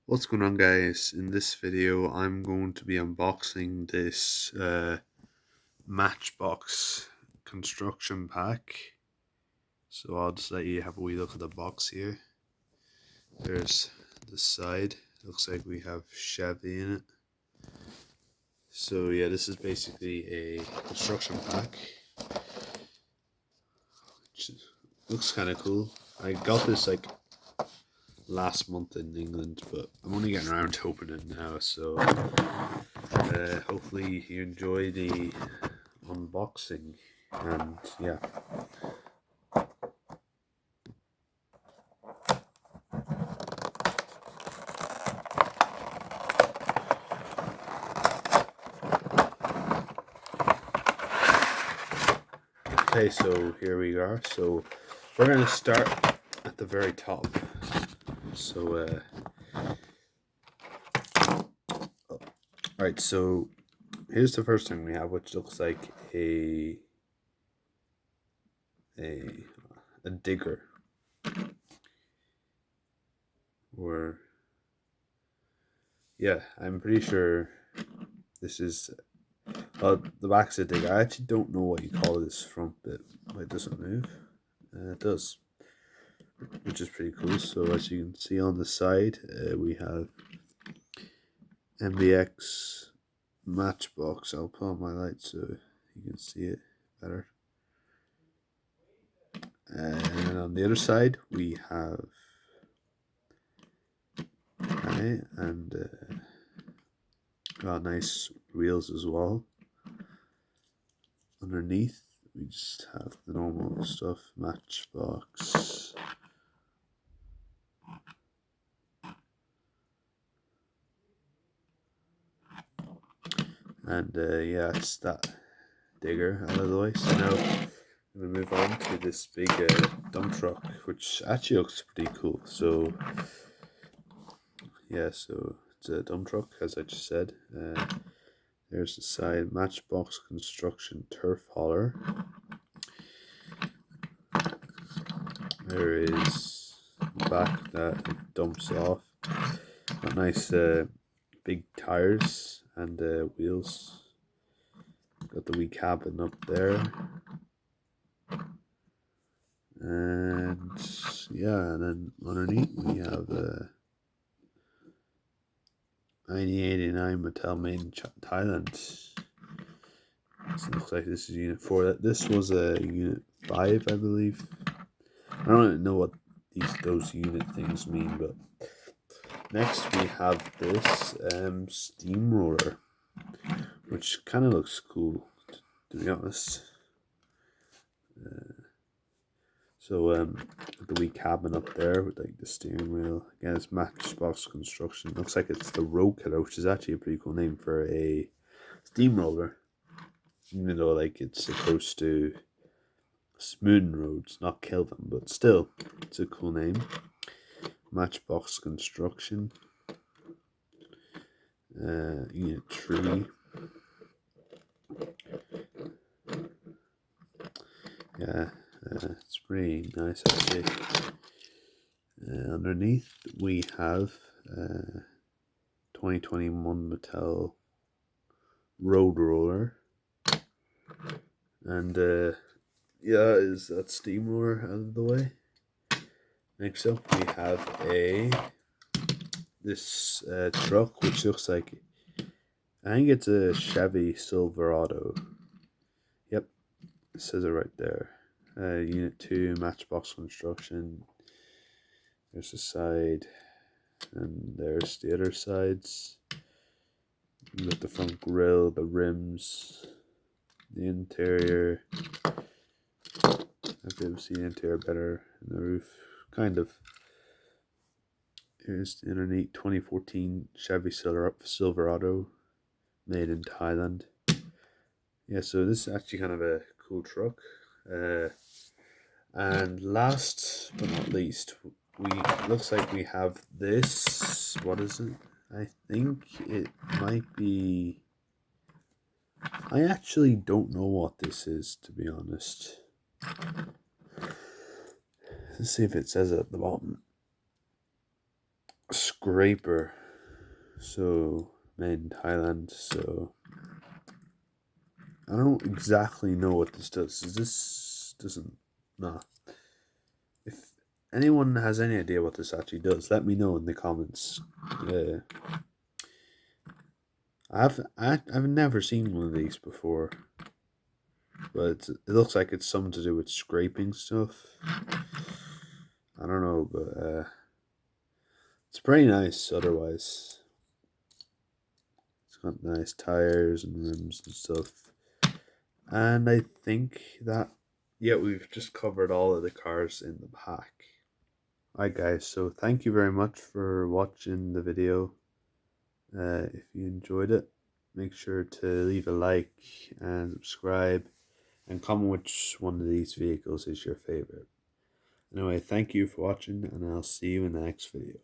What's going on, guys? In this video I'm going to be unboxing this Matchbox construction pack. So I'll just let you have a wee look at the box here. There's the side. Looks like we have Chevy in it. So yeah, this is basically a construction pack, which looks kind of cool. I got this like last month in England, but I'm only getting around to opening it now, so hopefully you enjoy the unboxing. And yeah, okay, so here we are. So we're going to start at the very top. So alright, so here's the first thing we have, which looks like a digger, or yeah, I'm pretty sure this is the back's a digger. I actually don't know what you call this front bit. It doesn't move. It does, which is pretty cool. So as you can see on the side, we have MBX Matchbox. I'll put on my light so you can see it better. And on the other side we have got nice wheels as well. Underneath we just have the normal stuff, Matchbox. And yeah, it's that digger out of the way. So now I'm going to move on to this big dump truck, which actually looks pretty cool. So yeah, so it's a dump truck, as I just said. There's the side, Matchbox construction turf hauler. There is the back that it dumps off. Got nice big tires and wheels. Got the wee cabin up there. And yeah, and then underneath we have 1989 Mattel made in Thailand. So it looks like this is unit 4. This was a unit 5, I believe. I don't really know what those unit things mean, but next we have this steamroller, which kind of looks cool, to be honest. So the wee cabin up there with like the steering wheel. Again, it's Matchbox construction. Looks like it's the road killer, which is actually a pretty cool name for a steamroller. Even though like it's supposed to smoothen roads, not kill them, but still, it's a cool name. Matchbox construction. Unit 3. Yeah, it's pretty nice actually. Underneath we have 2021 Mattel road roller, and yeah, is that steamroller out of the way. Next up we have this truck, which looks like, I think it's a Chevy Silverado. Yep, it says it right there. Unit 2 Matchbox construction. There's the side, and there's the other sides. You got the front grille, the rims, the interior. I've been able to see the interior better in the roof, kind of. Here's the underneath 2014 Chevy Silverado, made in Thailand. Yeah, so this is actually kind of a cool truck. And last but not least, looks like we have this. What is it? I think it might be, I actually don't know what this is, to be honest. Let's see if it says it at the bottom. scraper, so made in Thailand. So I don't exactly know what this does. This doesn't, nah. If anyone has any idea what this actually does, let me know in the comments. I've never seen one of these before, but it looks like it's something to do with scraping stuff. I don't know, but it's pretty nice otherwise. It's got nice tires and rims and stuff. And I think that, yeah, we've just covered all of the cars in the pack. Alright guys, so thank you very much for watching the video. If you enjoyed it, make sure to leave a like and subscribe and comment which one of these vehicles is your favorite. Anyway, thank you for watching, and I'll see you in the next video.